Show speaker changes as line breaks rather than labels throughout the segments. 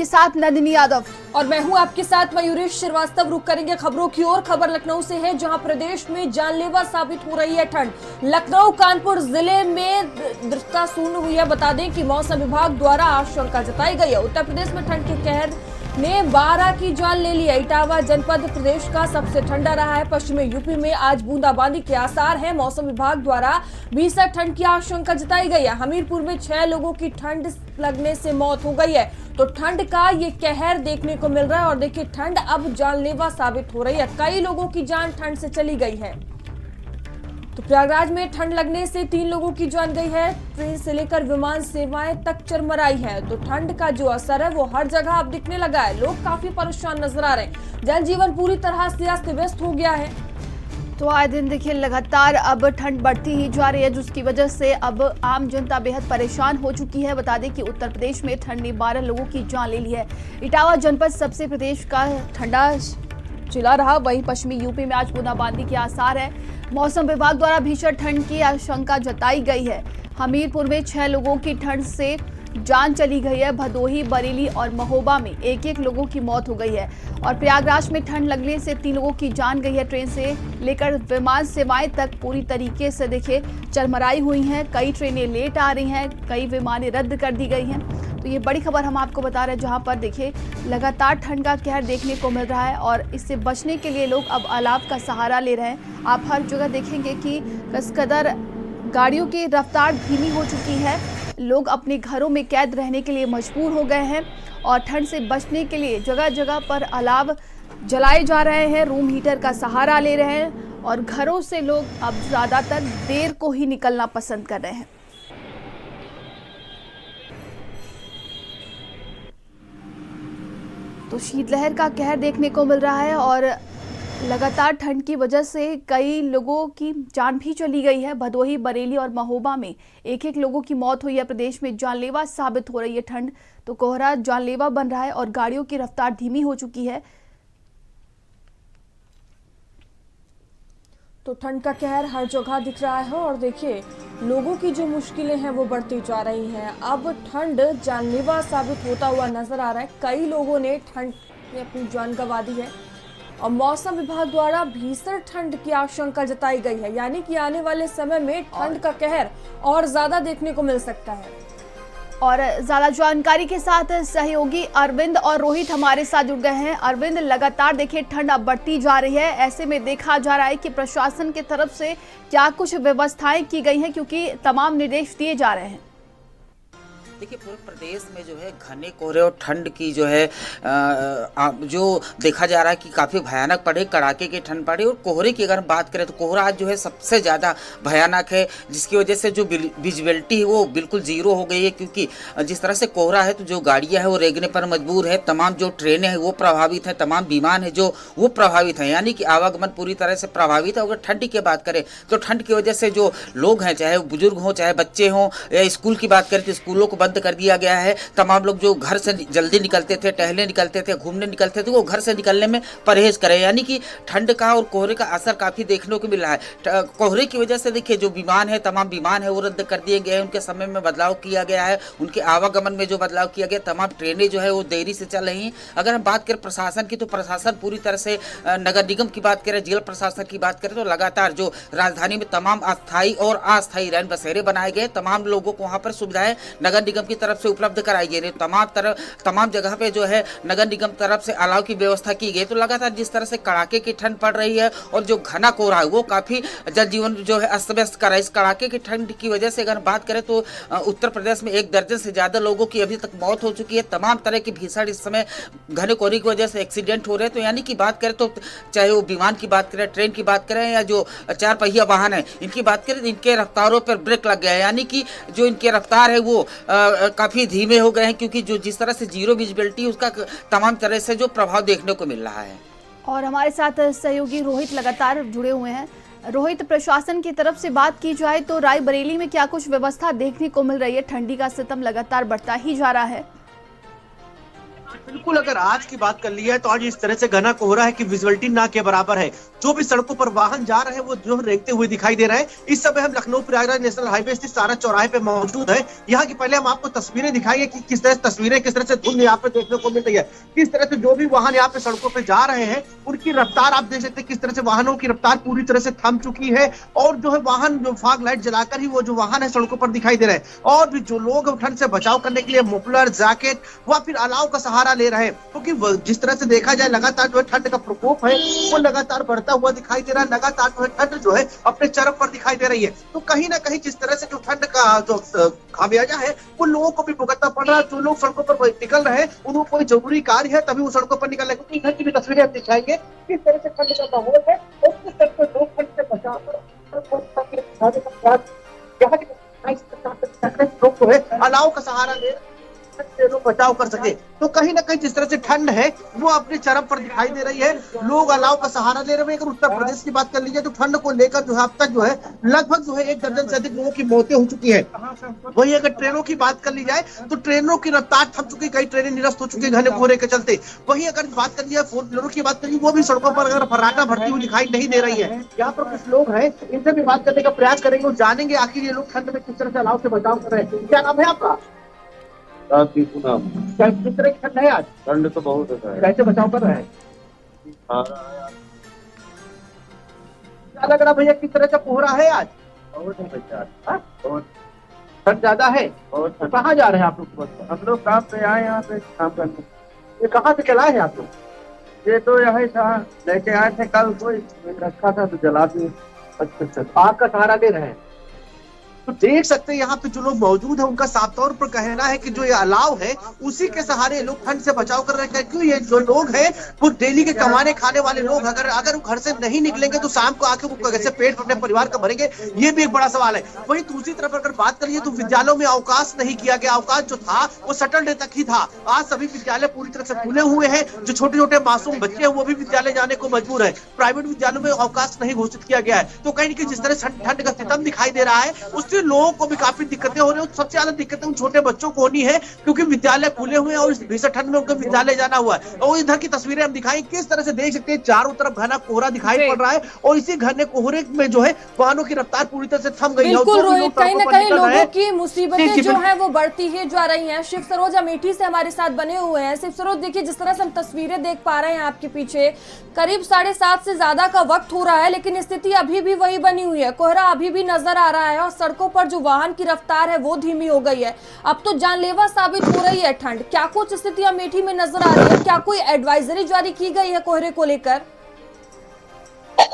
आपके साथ नंदिनी यादव
और मैं हूं आपके साथ मयूरी श्रीवास्तव। रुक करेंगे खबरों की ओर। खबर लखनऊ से है, जहां प्रदेश में जानलेवा साबित हो रही है ठंड। लखनऊ कानपुर जिले में दृष्टा शून्य हुई है। बता दें कि मौसम विभाग द्वारा आशंका जताई गई है उत्तर प्रदेश में ठंड के कहर ने 12 की जान ले ली है। इटावा जनपद प्रदेश का सबसे ठंडा रहा है। पश्चिमी यूपी में आज बूंदाबांदी के आसार हैं। मौसम विभाग द्वारा भीषण ठंड की आशंका जताई गई है। हमीरपुर में 6 लोगों की ठंड लगने से मौत हो गई है। तो ठंड का ये कहर देखने को मिल रहा है और देखिए ठंड अब जानलेवा साबित हो रही है। कई लोगों की जान ठंड से चली गई है। तो प्रयागराज में ठंड लगने से 3 लोगों की जान गई है। ट्रेन से लेकर विमान सेवाएं तक चरमराई है। तो ठंड का जो असर है वो हर जगह अब दिखने लगा है। लोग काफी परेशान नजर आ रहे हैं। जनजीवन पूरी तरह से अस्त व्यस्त हो गया है।
तो आए दिन देखिए लगातार अब ठंड बढ़ती ही जा रही है, जिसकी वजह से अब आम जनता बेहद परेशान हो चुकी है। बता दें कि उत्तर प्रदेश में ठंड ने 12 लोगों की जान ले ली है। इटावा जनपद सबसे प्रदेश का ठंडा जिला रहा। वहीं पश्चिमी यूपी में आज बूंदाबांदी के आसार है। मौसम विभाग द्वारा भीषण ठंड की आशंका जताई गई है। हमीरपुर में 6 लोगों की ठंड से जान चली गई है। भदोही, बरेली और महोबा में 1-1 लोगों की मौत हो गई है। और प्रयागराज में ठंड लगने से 3 लोगों की जान गई है। ट्रेन से लेकर विमान सेवाएं तक पूरी तरीके से देखिए चरमराई हुई हैं। कई ट्रेनें लेट आ रही हैं, कई विमानें रद्द कर दी गई हैं। तो ये बड़ी खबर हम आपको बता रहे हैं, जहां पर देखिए लगातार ठंड का कहर देखने को मिल रहा है और इससे बचने के लिए लोग अब अलाव का सहारा ले रहे हैं। आप हर जगह देखेंगे कि किस कदर गाड़ियों की रफ्तार धीमी हो चुकी है। लोग अपने घरों में कैद रहने के लिए मजबूर हो गए हैं और ठंड से बचने के लिए जगह जगह पर अलाव जलाए जा रहे हैं। रूम हीटर का सहारा ले रहे हैं और घरों से लोग अब ज़्यादातर देर को ही निकलना पसंद कर रहे हैं। तो शीतलहर का कहर देखने को मिल रहा है और लगातार ठंड की वजह से कई लोगों की जान भी चली गई है। भदोही, बरेली और महोबा में 1-1 लोगों की मौत हुई है। प्रदेश में जानलेवा साबित हो रही है ठंड। तो कोहरा जानलेवा बन रहा है और गाड़ियों की रफ्तार धीमी हो चुकी है।
तो ठंड का कहर हर जगह दिख रहा है और देखिए लोगों की जो मुश्किलें हैं वो बढ़ती जा रही हैं। अब ठंड जानलेवा साबित होता हुआ नजर आ रहा है। कई लोगों ने ठंड में अपनी जान गंवा दी है और मौसम विभाग द्वारा भीषण ठंड की आशंका जताई गई है। यानी कि आने वाले समय में ठंड का कहर और ज्यादा देखने को मिल सकता है।
और ज्यादा जानकारी के साथ सहयोगी अरविंद और रोहित हमारे साथ जुड़ गए हैं। अरविंद, लगातार देखिए ठंड अब बढ़ती जा रही है। ऐसे में देखा जा रहा है कि प्रशासन की तरफ से क्या कुछ व्यवस्थाएं की गई हैं, क्योंकि तमाम निर्देश दिए जा रहे हैं।
देखिए पूरे प्रदेश में जो है घने कोहरे और ठंड की जो है जो देखा जा रहा है कि काफ़ी भयानक पड़े, कड़ाके की ठंड पड़ी। और कोहरे की अगर हम बात करें तो कोहरा आज जो है सबसे ज़्यादा भयानक है, जिसकी वजह से जो विजिबिलिटी है वो बिल्कुल ज़ीरो हो गई है। क्योंकि जिस तरह से कोहरा है तो जो गाड़ियाँ हैं वो रेंगने पर मजबूर है, तमाम जो ट्रेनें हैं वो प्रभावित हैं, तमाम विमान है जो वो प्रभावित हैं। यानी कि आवागमन पूरी तरह से प्रभावित है। अगर ठंड की बात करें तो ठंड की वजह से जो लोग हैं, चाहे बुजुर्ग हों, चाहे बच्चे हों, या स्कूल की बात करें तो स्कूलों को कर दिया गया है। तमाम लोग जो घर से जल्दी निकलते थे, टहलने निकलते थे, घूमने निकलते थे, वो घर से निकलने में परहेज करें। यानी कि ठंड का और कोहरे का असर काफी देखने को मिल रहा है। कोहरे की वजह से देखिए जो विमान है, तमाम विमान है वो रद्द कर दिए गए हैं। उनके समय में बदलाव किया गया है, उनके आवागमन में जो बदलाव किया गया, तमाम ट्रेनें जो है वो देरी से चल रही हैं। अगर हम बात करें प्रशासन की तो प्रशासन पूरी तरह से, नगर निगम की बात करें, जिला प्रशासन की बात करें तो लगातार जो राजधानी में तमाम अस्थायी और अस्थायी रैन बसेरे बनाए गए, तमाम लोगों को वहाँ पर सुविधाएं नगर निगम की तरफ से उपलब्ध कराई गई। तमाम जगह पे जो है नगर निगम तरफ से अलाव की व्यवस्था की गई। तो लगातार जिस तरह से कड़ाके की ठंड पड़ रही है और जो घना कोहरा है वो काफी जनजीवन जो है अस्त व्यस्त कर रहा है। इस कड़ाके की ठंड की वजह से अगर बात करें तो उत्तर प्रदेश में 1 दर्जन से ज्यादा लोगों की अभी तक मौत हो चुकी है। तमाम तरह की भीषण इस समय घने कोहरे की वजह से एक्सीडेंट हो रहे हैं। तो यानी कि बात करें तो चाहे वो विमान की बात करें, ट्रेन की बात करें या जो 4 पहिया वाहन है इनकी बात करें, इनके रफ्तारों पर ब्रेक लग गया है। यानी कि जो इनके रफ्तार है वो काफी धीमे हो गए हैं, क्योंकि जो जिस तरह से जीरो विजिबिलिटी उसका तमाम तरह से जो प्रभाव देखने को मिल रहा है।
और हमारे साथ सहयोगी रोहित लगातार जुड़े हुए हैं। रोहित, प्रशासन की तरफ से बात की जाए तो रायबरेली में क्या कुछ व्यवस्था देखने को मिल रही है? ठंडी का सितम लगातार बढ़ता ही जा रहा है।
बिल्कुल, अगर आज की बात कर ली है तो आज इस तरह से घना कोहरा है कि विजुअलिटी ना के बराबर है। जो भी सड़कों पर वाहन जा रहे हैं वो जो रेंगते हुए दिखाई दे रहे हैं। इस समय हम लखनऊ प्रयागराज नेशनल हाईवे स्थित सारा चौराहे पे मौजूद है। यहाँ की पहले हम आपको तस्वीरें दिखाएंगे कि किस तरह से धुंध यहाँ पे देखने को मिल रही है। किस तरह से जो भी वाहन यहाँ पे सड़कों पे जा रहे हैं उनकी रफ्तार आप देख सकते हैं, किस तरह से वाहनों की रफ्तार पूरी तरह से थम चुकी है। और जो है वाहन जो फॉग लाइट जलाकर ही वो जो वाहन है सड़कों पर दिखाई दे रहे हैं। और भी जो लोग ठंड से बचाव करने के लिए मफलर, जैकेट व फिर अलाव का सहारा ले रहे हैं, क्योंकि जिस तरह से देखा जाए लगातार जो है ठंड का प्रकोप है वो लगातार बढ़ता हुआ दिखाई दे रहा है। लगातार जो है ठंड जो है अपने चरम पर दिखाई दे रही है। तो कहीं ना कहीं जिस तरह से जो ठंड का जो खामियाजा है वो लोगों को भी भुगतना पड़ रहा है। जो लोग सड़कों पर निकल रहे हैं उनको कोई जरूरी कार्य है तभी वो सड़कों पर निकल रहे हैं। क्योंकि इधर की भी तस्वीरें हम दिखाएंगे किस तरह से ठंड का माहौल है और किस तरह से लोग ठंड से बचाव लोग जो है अलाव का सहारा ले लोग बचाव कर सके। तो कहीं ना कहीं जिस तरह से ठंड है वो अपने चरम पर दिखाई दे रही है। लोग अलाव का सहारा ले रहे हैं। अगर उत्तर प्रदेश की बात कर लीजिए तो ठंड को लेकर जो है अब तक जो है लगभग जो है 1 दर्जन से अधिक लोगों की मौतें हो चुकी है। वही अगर ट्रेनों की बात कर ली जाए तो ट्रेनों की रफ्तार थम चुकी है, कई ट्रेनें निरस्त हो चुकी है घने कोहरे के चलते। वही अगर बात कर लिया 4 व्हीलरों की बात करिए वो भी सड़कों पर अगर फर्राटा भरती हुई दिखाई नहीं दे रही है। यहाँ पर कुछ लोग हैं, इनसे भी बात करने का प्रयास करेंगे और जानेंगे आखिर ये लोग ठंड में किस तरह से अलाव से बचाव कर रहे हैं। क्या नाम है आपका?
किस
तरह की ठंड है आज?
ठंड तो बहुत है,
कैसे बचाव कर रहे हैं? क्या लग रहा भैया किस तरह का कोहरा है आज?
बहुत है बच्चा,
बहुत ठंड ज्यादा है।
बहुत
तो कहाँ जा रहे हैं आप लोग?
हम लोग काम पे आए यहाँ पे काम करने।
ये कहाँ से चलाए हैं आप लोग?
ये तो यही था, लेके आए थे कल, कोई रखा था तो जला दिए।
अच्छा, आग का सहारा ले रहे हैं। तो देख सकते हैं यहाँ पे जो लोग मौजूद हैं उनका साफ तौर पर कहना है कि जो ये अलाव है उसी के सहारे लोग ठंड से बचाव कर रहे हैं। क्यों ये जो लोग हैं वो डेली के कमाने खाने वाले लोग, अगर वो घर से नहीं निकलेंगे तो शाम को आके वो कैसे पेट अपने परिवार का भरेंगे, ये भी एक बड़ा सवाल है। वहीं दूसरी तरफ अगर बात करिए तो विद्यालयों में अवकाश नहीं किया गया। अवकाश जो था वो सैटरडे तक ही था। आज सभी विद्यालय पूरी तरह से खुले हुए हैं। जो छोटे छोटे मासूम बच्चे हैं वो भी विद्यालय जाने को मजबूर है। प्राइवेट विद्यालयों में अवकाश नहीं घोषित किया गया है। तो कहीं ना कहीं जिस तरह से ठंड का सितम दिखाई दे रहा है उससे लोगों को भी काफी दिक्कतें हो रही है। सबसे ज्यादा दिक्कतें उन छोटे बच्चों को होनी है क्योंकि विद्यालय खुले हुए हैं और इस भीषण ठंड में उनको विद्यालय जाना हुआ है। और इधर की तस्वीरें हम दिखाएं, किस तरह से देख सकते हैं चारों तरफ घना कोहरा दिखाई पड़ रहा है और इसी घने कोहरे में जो है वाहनों की रफ्तार पूरी तरह से थम गई है।
बिल्कुल रोहित, कहीं ना कहीं लोगों की मुसीबतें जो है वो बढ़ती ही जा रही हैं। शिव सरोज अमेठी से हमारे साथ बने हुए हैं। शिव सरोज, देखिए जिस तरह से हम तस्वीरें देख पा रहे हैं आपके पीछे, करीब 7:30 से ज्यादा का वक्त हो रहा है लेकिन स्थिति अभी भी वही बनी हुई है। कोहरा अभी भी नजर आ रहा है और सड़कों पर जो वाहन की रफ्तार है वो धीमी हो गई है। अब तो जानलेवा साबित हो रही है ठंड। क्या कुछ स्थिति अमेठी में नजर आ रही है? क्या कोई एडवाइजरी जारी की गई है कोहरे को लेकर?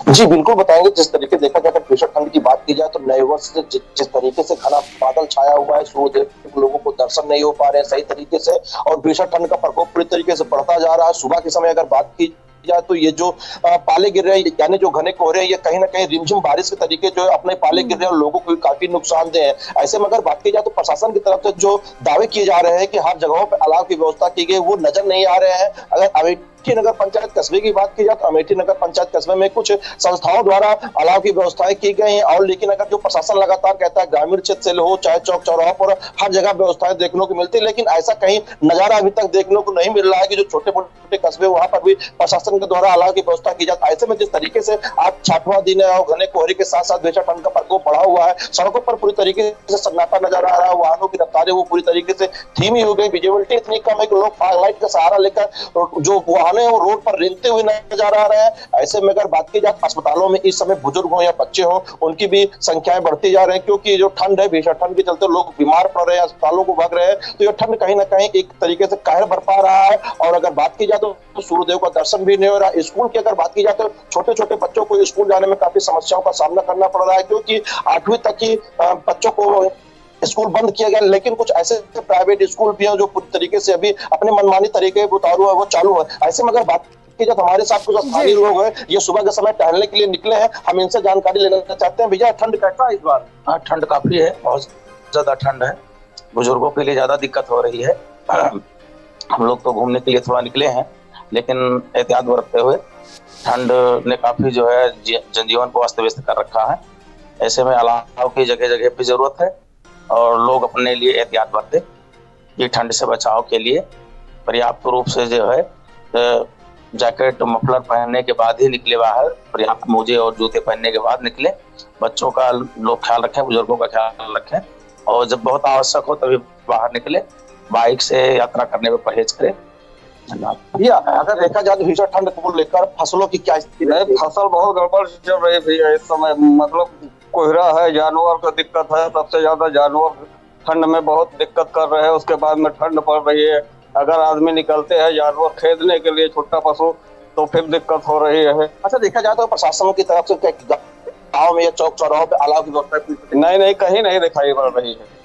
जी बिल्कुल बताएंगे। जिस तरीके देखा जाए भीषण ठंड की बात की जाए तो नए वर्ष से जिस तरीके से घना बादल छाया हुआ है, सूर्यदेव लोगों को दर्शन नहीं हो पा रहे हैं सही तरीके से और भीषण ठंड का प्रकोप पूरी तरीके से बढ़ता जा रहा है। सुबह के समय अगर बात की जाए तो ये जो पाले गिर रहे हैं यानी जो घने कोहरे हैं ये कहीं ना कहीं रिमझिम बारिश के तरीके जो है अपने पाले गिर रहे हैं और लोगों को काफी नुकसानदेह है। ऐसे में अगर बात की जाए तो प्रशासन की तरफ से जो दावे किए जा रहे हैं कि हर जगहों पर अलाव की व्यवस्था की गई वो नजर नहीं आ रहे हैं। अगर अमेठी नगर पंचायत कस्बे की बात की जाए तो अमेठी नगर पंचायत कस्बे में कुछ संस्थाओं द्वारा अलाव की व्यवस्थाएं की गई हैं और लेकिन अगर जो प्रशासन लगातार कहता है ग्रामीण क्षेत्र से हो चाहे चौक चौराहों पर हर जगह व्यवस्थाएं देखने को मिलती है, लेकिन ऐसा कहीं नजारा अभी तक देखने को नहीं मिल रहा है कि जो छोटे मोटे कस्बे वहां पर भी प्रशासन के द्वारा अलाव की व्यवस्था की जाती है। ऐसे में जिस तरीके से आज 6वां दिन है और घने कोहरे के साथ साथ भीषण ठंड का प्रकोप बढ़ा हुआ है, सड़कों पर पूरी तरीके से सन्नाटा नजर आ रहा है। वाहनों की रफ्तारें वो पूरी तरीके से धीमी हो गई। विजिबिलिटी इतनी कम है कि लोग फॉग लाइट का सहारा लेकर जो वाहन है वो रोड पर रेंगते हुए नजर आ रहे हैं। ऐसे में अगर बात की जाए अस्पतालों में इस समय बुजुर्ग हो या बच्चे हो उनकी भी संख्याएं बढ़ती जा रही है क्योंकि जो ठंड है भीषण ठंड के चलते लोग बीमार पड़ रहे हैं, अस्पतालों को भाग रहे हैं। तो ये ठंड कहीं ना कहीं एक तरीके से कहर बरपा रहा है। और अगर बात की जाए तो सूर्यदेव का दर्शन भी नहीं हो रहा। स्कूल की अगर बात की जाए तो छोटे छोटे बच्चों को स्कूल जाने में काफी समस्याओं का सामना करना पड़ रहा है क्योंकि 8वीं तक ही बच्चों को स्कूल बंद किया गया, लेकिन कुछ ऐसे प्राइवेट स्कूल भी हैं जो पूरी तरीके से अभी अपने मनमानी तरीके उतारू है वो चालू है। ऐसे में अगर बात की जाए हमारे साथ कुछ स्थानीय लोग हैं, ये सुबह के समय टहलने के लिए निकले हैं, हम इनसे जानकारी लेना चाहते हैं। भैया ठंड कैसा है इस बार? हाँ ठंड काफी है, बहुत ज्यादा ठंड है, बुजुर्गों के लिए ज्यादा दिक्कत हो रही है। हम लोग तो घूमने के लिए थोड़ा निकले हैं लेकिन एहतियात बरतते हुए। ठंड ने काफी जो है जनजीवन को अस्त व्यस्त कर रखा है। ऐसे में अलाव की जगह जगह पे जरूरत है और लोग अपने लिए एहतियात बरते ये ठंड से बचाव के लिए। पर्याप्त रूप से जो है जैकेट मफलर पहनने के बाद ही निकले बाहर, पर्याप्त मोजे और जूते पहनने के बाद निकले। बच्चों का लोग ख्याल रखें, बुजुर्गों का ख्याल रखें, और जब बहुत आवश्यक हो तभी बाहर निकले। बाइक से यात्रा करने में परहेज करें।
भैया अगर देखा जाए तो भीषण ठंड को लेकर फसलों की क्या स्थिति है?
फसल बहुत गड़बड़ चल रही भैया इस समय, मतलब कोहरा है, जानवर का दिक्कत है, सबसे ज्यादा जानवर ठंड में बहुत दिक्कत कर रहे हैं। उसके बाद में ठंड पड़ रही है, अगर आदमी निकलते हैं जानवर खरीदने के लिए छोटा पशु तो फिर दिक्कत हो रही है।
अच्छा, देखा जाए तो प्रशासन की तरफ से गाँव में या चौक चौराहों पे अलाव की व्यवस्था
नहीं, कहीं नहीं दिखाई पड़ रही है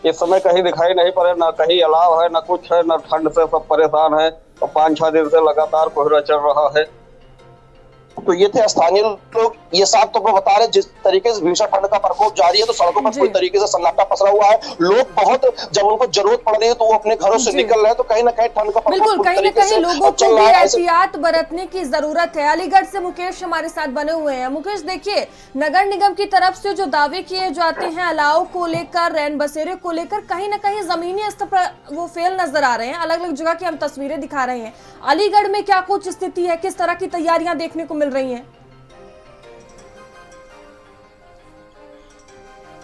इस समय, कहीं दिखाई नहीं पड़े, ना कहीं अलाव है, ना कुछ है, ना ठंड से सब परेशान है और 5-6 दिन से लगातार कोहरा चल रहा है।
तो ये थे स्थानीय लोग। ये साफ तौर पर बता रहे जिस तरीके से भीषण ठंड का प्रकोप जारी है तो सड़कों पर पूरी तरीके से सन्नाटा पसरा हुआ है। लोग बहुत, जब उनको जरूरत पड़ रही है तो वो अपने घरों से निकल रहे हैं, तो कहीं ना कहीं ठंड का प्रकोप
बिल्कुल, कहीं ना कहीं लोगों को भी एहतियात बरतने की जरूरत है। अलीगढ़ से मुकेश हमारे साथ बने हुए हैं। मुकेश, देखिए, नगर निगम की तरफ से जो दावे किए जाते हैं अलाव को लेकर, रैन बसेरे को लेकर, कहीं ना कहीं जमीनी स्तर पर वो फेल नजर आ रहे हैं। अलग अलग जगह की हम तस्वीरें दिखा रहे हैं। अलीगढ़ में क्या कुछ स्थिति है, किस तरह की तैयारियां देखने को मिल रही हैं?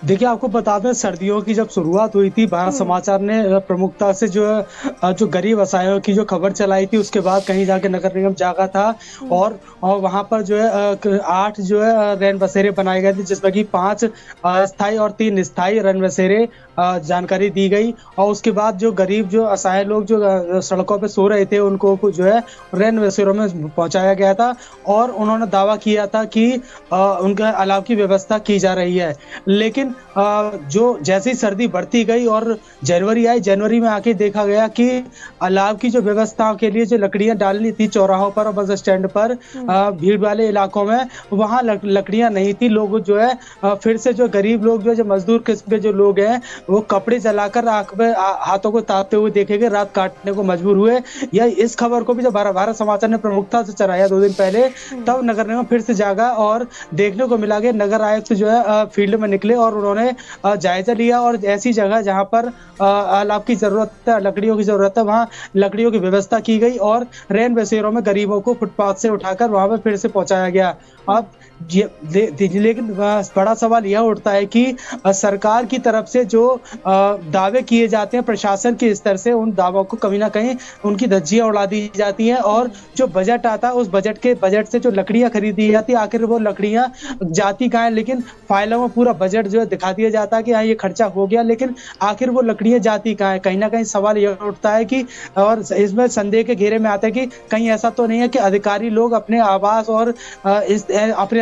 देखिए, आपको बता दें, सर्दियों की जब शुरुआत हुई थी, भारत समाचार ने प्रमुखता से जो गरीब असहायों की जो खबर चलाई थी, उसके बाद कहीं जाके नगर निगम जागा था और वहां पर जो है 8 जो है रैन बसेरे बनाए गए थे, जिसमें कि 5 अस्थायी और 3 स्थायी रैन बसेरे जानकारी दी गई। और उसके बाद जो गरीब जो असहाय लोग जो सड़कों पे सो रहे थे, उनको जो है रैन बसेरों में पहुंचाया गया था और उन्होंने दावा किया था कि उनका अलाव की व्यवस्था की जा रही है। लेकिन जो जैसे ही सर्दी बढ़ती गई और जनवरी आई, जनवरी में आके देखा गया कि अलाव की जो व्यवस्था के लिए जो लकड़ियां डालनी थी चौराहों पर और बस स्टैंड पर, भीड़ वाले इलाकों में, वहां लकड़ियां नहीं थी। लोग जो है फिर से जो गरीब लोग जो मजदूर किस्म के जो लोग हैं, वो कपड़े जलाकर आंख में हाथों को तापते हुए देखे गए, रात काटने को मजबूर हुए। या इस खबर को भी जब भारत समाचार ने प्रमुखता से चलाया 2 दिन पहले, तब नगर निगम फिर से जागा और देखने को मिला कि नगर आयुक्त जो है फील्ड में निकले और उन्होंने जायजा लिया और ऐसी जगह जहां पर अलाव की जरूरत है, लकड़ियों की जरूरत है, वहां लकड़ियों की व्यवस्था की गई और रैन बसेरों में गरीबों को फुटपाथ से उठाकर वहां पर फिर से पहुंचाया गया। अब लेकिन बड़ा सवाल यह उठता है कि सरकार की तरफ से जो दावे किए जाते हैं प्रशासन के स्तर से, उन दावों को कहीं ना कहीं उनकी धज्जियां उड़ा दी जाती हैं और जो बजट आता है उस बजट से जो लकड़ियां खरीदी जाती है, आखिर वो लकड़ियां जाती कहाँ है? लेकिन फाइलों में पूरा बजट जो है दिखा दिया जाता है कि हाँ ये खर्चा हो गया, लेकिन आखिर वो लकड़ियां जाती कहाँ है? कहीं ना कहीं सवाल यह उठता है कि, और इसमें संदेह के घेरे में आता है कि कहीं ऐसा तो नहीं है कि अधिकारी लोग अपने आवास और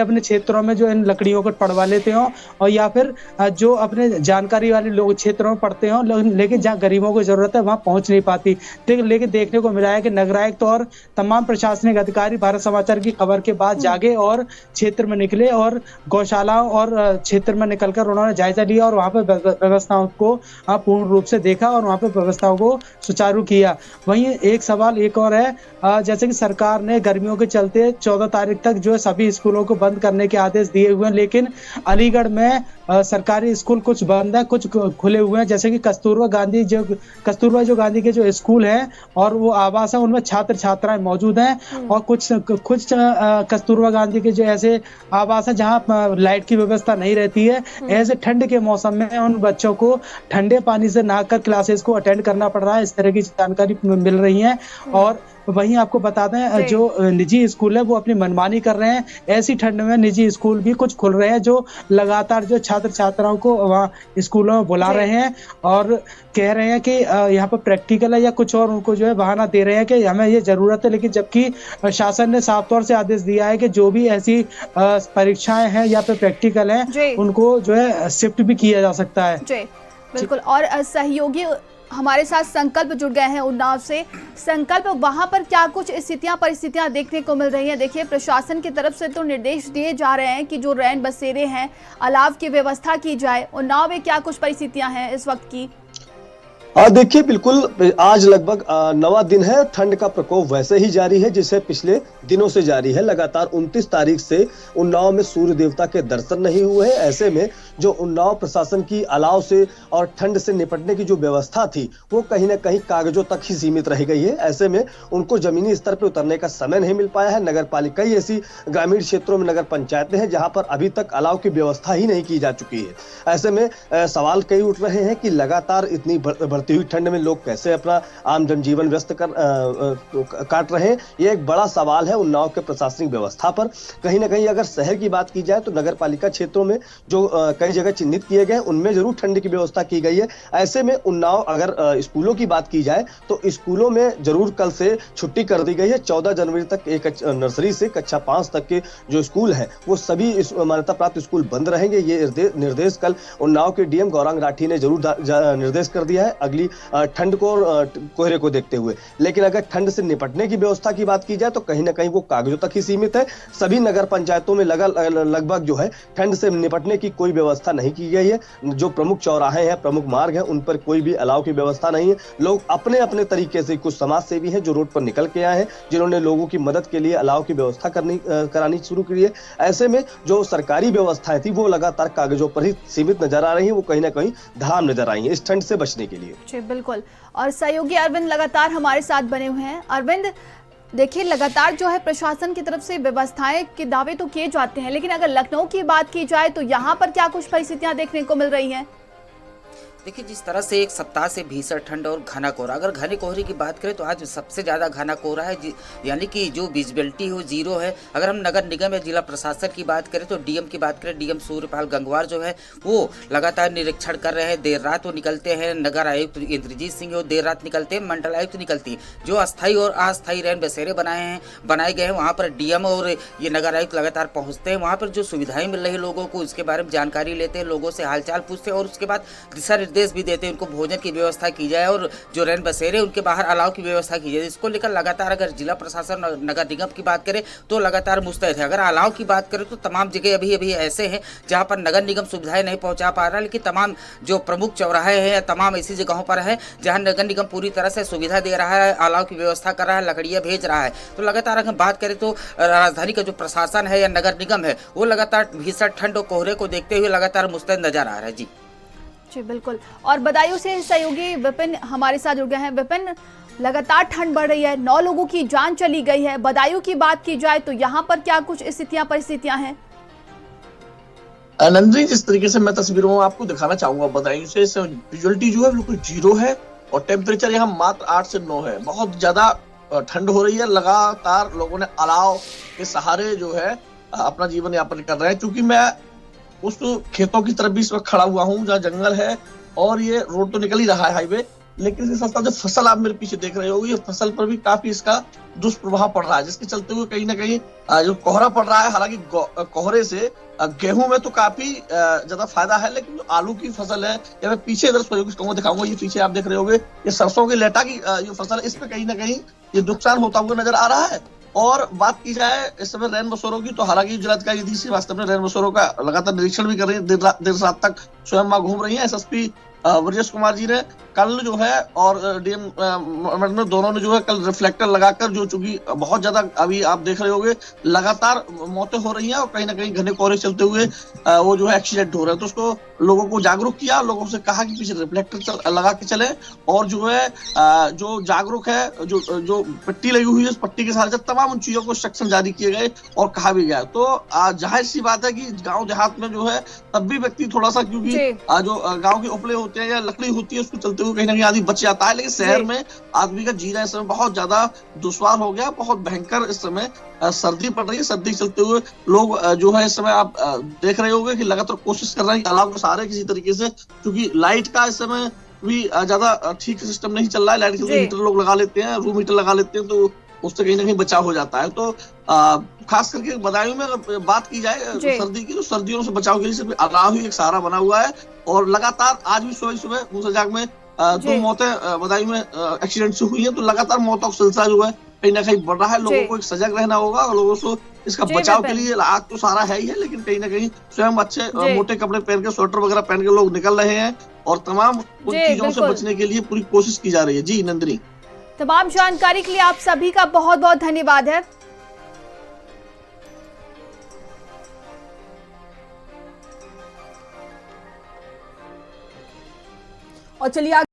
अपने क्षेत्रों में जो इन लकड़ियों को पड़वा लेते हो, और या फिर जो अपने जानकारी वाले लोग क्षेत्रों में पड़ते हो, लेकिन जहाँ गरीबों को जरूरत है वहां पहुंच नहीं पाती। लेकिन देखने को मिला है कि नगर आयुक्त और तमाम प्रशासनिक अधिकारी भारत समाचार की खबर के बाद जागे और क्षेत्र में निकले और गौशालाओं और क्षेत्र में निकलकर उन्होंने जायजा लिया और वहां पर व्यवस्थाओं को पूर्ण रूप से देखा और वहां पर व्यवस्थाओं को सुचारू किया। वहीं एक सवाल एक और है, जैसे कि सरकार ने गर्मियों के चलते 14 तारीख तक जो है सभी स्कूलों को बंद करने के आदेश दिए हुए हैं, लेकिन अलीगढ़ में सरकारी स्कूल कुछ बंद है, कुछ खुले हुए हैं। जैसे कि कस्तूरबा गांधी के जो स्कूल हैं और वो आवास है, उनमें छात्र छात्राएं मौजूद हैं और कुछ कस्तूरबा गांधी के जो ऐसे आवास है जहां लाइट की व्यवस्था नहीं रहती है। ऐसे ठंड के मौसम में उन बच्चों को ठंडे पानी से नहाकर क्लासेस को अटेंड करना पड़ रहा है, इस तरह की जानकारी मिल रही है। और वहीं आपको बता दें, जो निजी स्कूल है वो अपनी मनमानी कर रहे हैं। ऐसी ठंड में निजी स्कूल भी कुछ खुल रहे हैं जो लगातार जो छात्र छात्राओं को वहाँ स्कूलों में बुला रहे हैं और कह रहे हैं कि यहाँ पर प्रैक्टिकल है या कुछ और, उनको जो है बहाना दे रहे हैं कि हमें ये जरूरत है। लेकिन जबकि शासन ने साफ तौर से आदेश दिया है कि जो भी ऐसी परीक्षाएं हैं या फिर प्रैक्टिकल हैं, उनको जो है शिफ्ट भी किया जा सकता है।
जी बिल्कुल। और सहयोगी हमारे साथ संकल्प जुड़ गए हैं उन्नाव से। संकल्प, वहां पर क्या कुछ परिस्थितियां देखने को मिल रही हैं? देखिए, प्रशासन की तरफ से तो निर्देश दिए जा रहे हैं कि जो रैन बसेरे हैं अलाव की व्यवस्था की जाए। उन्नाव में क्या कुछ परिस्थितियां हैं इस वक्त की?
देखिए बिल्कुल आज लगभग 9वां दिन है। ठंड का प्रकोप वैसे ही जारी है जिसे पिछले दिनों से जारी है। लगातार 29 तारीख से उन्नाव में सूर्य देवता के दर्शन नहीं हुए हैं। ऐसे में जो उन्नाव प्रशासन की अलाव से और ठंड से निपटने की जो व्यवस्था थी वो कहीं ना कहीं कागजों तक ही सीमित रह गई है। ऐसे में उनको जमीनी स्तर पर उतरने का समय नहीं मिल पाया है। नगर पालिका कई ऐसी ग्रामीण क्षेत्रों में नगर पंचायतें हैं जहां पर अभी तक अलाव की व्यवस्था ही नहीं की जा चुकी है। ऐसे में सवाल कई उठ रहे हैं कि लगातार इतनी बढ़ती हुई ठंड में लोग कैसे अपना आम जनजीवन व्यस्त काट रहे हैं। ये एक बड़ा सवाल है उन्नाव के प्रशासनिक व्यवस्था पर। कहीं ना कहीं अगर शहर की बात की जाए तो नगर पालिका क्षेत्रों में जो कई जगह चिन्हित किए गए उनमें जरूर ठंड की व्यवस्था की गई है। ऐसे में उन्नाव अगर स्कूलों की बात की जाए तो स्कूलों में जरूर कल से छुट्टी कर दी गई है। 14 जनवरी तक एक नर्सरी से कक्षा 5 तक के जो स्कूल है वो सभी मान्यता प्राप्त स्कूल बंद रहेंगे। ये निर्देश कल उन्नाव के डीएम गौरांग राठी ने जरूर निर्देश कर दिया है अगली ठंड को और कोहरे को देखते हुए। लेकिन अगर ठंड से निपटने की व्यवस्था की बात की जाए तो कहीं ना कहीं वो कागजों तक ही सीमित है। सभी नगर पंचायतों में लगभग जो है ठंड से निपटने की कोई व्यवस्था नहीं की गई है। जो प्रमुख चौराहे हैं, प्रमुख मार्ग हैं, उन पर कोई भी अलाव की व्यवस्था नहीं है। लोग अपने अपने तरीके से, कुछ समाज सेवी हैं जो रोड पर निकल के आए हैं जिन्होंने लोगों की मदद के लिए अलाव की व्यवस्था करानी शुरू की है। ऐसे में जो सरकारी व्यवस्थाएं थी वो लगातार कागजों पर ही सीमित नजर आ रही है। वो कहीं ना कहीं धाम नजर आई है इस ठंड से बचने के लिए।
जी बिल्कुल। और सहयोगी अरविंद लगातार हमारे साथ बने हुए हैं। अरविंद, देखिए लगातार जो है प्रशासन की तरफ से व्यवस्थाएं के दावे तो किए जाते हैं, लेकिन अगर लखनऊ की बात की जाए तो यहाँ पर क्या कुछ परिस्थितियां देखने को मिल रही हैं?
देखिए, जिस तरह से एक सप्ताह से भीषण ठंड और घना कोहरा, अगर घने कोहरे की बात करें तो आज सबसे ज़्यादा घना कोहरा है, यानी कि जो विजिबिलिटी हो जीरो है। अगर हम नगर निगम या जिला प्रशासन की बात करें तो डीएम की बात करें, डीएम सूर्यपाल गंगवार जो है वो लगातार निरीक्षण कर रहे हैं। देर रात वो निकलते हैं। नगर आयुक्त इंद्रजीत सिंह वो देर रात निकलते हैं। मंडल आयुक्त निकलती है। जो अस्थायी और अस्थायी रैन बसेरे बनाए गए हैं वहाँ पर डीएम और ये नगर आयुक्त लगातार पहुँचते हैं। वहाँ पर जो सुविधाएँ मिल रही है लोगों को उसके बारे में जानकारी लेते हैं, लोगों से हालचाल पूछते हैं और उसके बाद दिशा निर्देश भी देते हैं उनको भोजन की व्यवस्था की जाए और जो रैन बसेरे उनके बाहर अलाव की व्यवस्था की जाए। इसको लेकर लगातार अगर जिला प्रशासन और नगर निगम की बात करें तो लगातार मुस्तैद है। अगर अलाव की बात करें तो तमाम जगह अभी ऐसे हैं जहां पर नगर निगम सुविधाएं नहीं पहुंचा पा रहा है, लेकिन तमाम जो प्रमुख चौराहे हैं या तमाम ऐसी जगहों पर है जहां नगर निगम पूरी तरह से सुविधा दे रहा है, अलाव की व्यवस्था कर रहा है, लकड़ियाँ भेज रहा है। तो लगातार अगर बात करें तो राजधानी का जो प्रशासन है या नगर निगम है वो लगातार भीषण ठंड और कोहरे को देखते हुए लगातार मुस्तैद नजर आ रहा है। जी
बिल्कुल। और बदायूं से सहयोगी विपिन हमारे साथ जुड़ गए हैं। विपिन, लगातार ठंड बढ़ रही है, 9 लोगों की जान चली गई है। बदायूं की बात की जाए तो यहाँ पर क्या कुछ परिस्थितियां हैं?
नंदनी, जिस तरीके से मैं तस्वीरों आपको दिखाना चाहूंगा बदायूं से, विजुअलिटी जो है बिल्कुल जीरो है और टेम्परेचर यहाँ मात्र 8 से 9 है। बहुत ज्यादा ठंड हो रही है। लगातार लोगों ने अलाव के सहारे जो है अपना जीवन यापन कर रहे हैं। क्योंकि मैं उस खेतों की तरफ भी इस वक्त खड़ा हुआ हूँ जहाँ जंगल है और ये रोड तो निकल ही रहा है हाईवे, लेकिन इसके साथ साथ जो फसल आप मेरे पीछे देख रहे हो ये फसल पर भी काफी इसका दुष्प्रभाव पड़ रहा है, जिसके चलते हुए कहीं ना कहीं जो कोहरा पड़ रहा है। हालांकि कोहरे से गेहूं में तो काफी ज्यादा फायदा है, लेकिन जो आलू की फसल है या मैं पीछे इधर दिखाऊंगा, ये पीछे आप देख रहे होंगे ये सरसों की लेटा की जो फसल है, इस पे कहीं ना कहीं ये नुकसान होता हुआ नजर आ रहा है। और बात की जाए इस समय रैन बसेरों की तो हालांकि जिलाधिकारी निधि श्रीवास्तव ने रैन बसेरों का लगातार निरीक्षण भी कर रही है। देर रात तक स्वयं वहां घूम रही है। एसएसपी ब्रजेश कुमार जी ने कल जो है और डीएम दोनों ने जो है कल रिफ्लेक्टर लगाकर, जो चूंकि बहुत ज्यादा अभी आप देख रहे होंगे लगातार मौतें हो रही हैं और कहीं ना कहीं घने कोहरे चलते हुए वो जो है एक्सीडेंट हो रहे हैं, तो उसको लोगों को जागरूक किया, लोगों से कहा कि पीछे रिफ्लेक्टर लगा के चले और जो है जो जागरूक है, जो पट्टी लगी हुई है उस पट्टी के साथ तमाम उन चीजों को इंस्ट्रक्शन जारी किए गए और कहा भी गया। तो जाहिर सी बात है कि गाँव देहात में जो है तब भी व्यक्ति थोड़ा सा, क्योंकि जो गाँव के उपले होते हैं या लकड़ी होती है उसको चलते हुए कहीं ना कहीं आदमी बच जाता है, लेकिन शहर में आदमी का जीना इस समय बहुत ज्यादा दुश्वार हो गया। बहुत भयंकर इस समय सर्दी पड़ रही है। सर्दी चलते हुए लोग जो है इस समय आप देख रहे होंगे कि लगातार कोशिश कर रहे हैं अलाव के सहारे किसी तरीके से, क्योंकि लाइट का इस समय भी ज्यादा ठीक सिस्टम नहीं चल रहा है। लाइट के लिए हीटर लोग लगा लेते हैं, रूम हीटर लगा लेते हैं, तो उससे कहीं ना कहीं बचाव हो जाता है। तो खास करके बदायूं में अगर बात की जाए सर्दी की, तो सर्दियों से बचाव के लिए सिर्फ अलाव ही एक सहारा बना हुआ है। और लगातार आज भी सुबह मूसाजाग में 2 मौतें बदायूं में एक्सीडेंट से हुई है। तो लगातार मौतों का सिलसिला जो है कहीं ना कहीं बढ़ रहा है। लोगों को एक सजग रहना होगा और लोगों को इसका
जी,
बचाव के
विपिन।
लिए आग तो सारा है ही है, लेकिन कहीं ना कहीं स्वयं अच्छे
जी।
मोटे कपड़े पहन के, स्वेटर वगैरह पहन के लोग निकल रहे हैं और तमाम उन
जी,
चीजों से
बिल्कुल।
बचने के लिए पूरी कोशिश की जा रही है। जी नंदिनी।
तमाम जानकारी के लिए आप सभी का बहुत बहुत धन्यवाद है।
और चलिए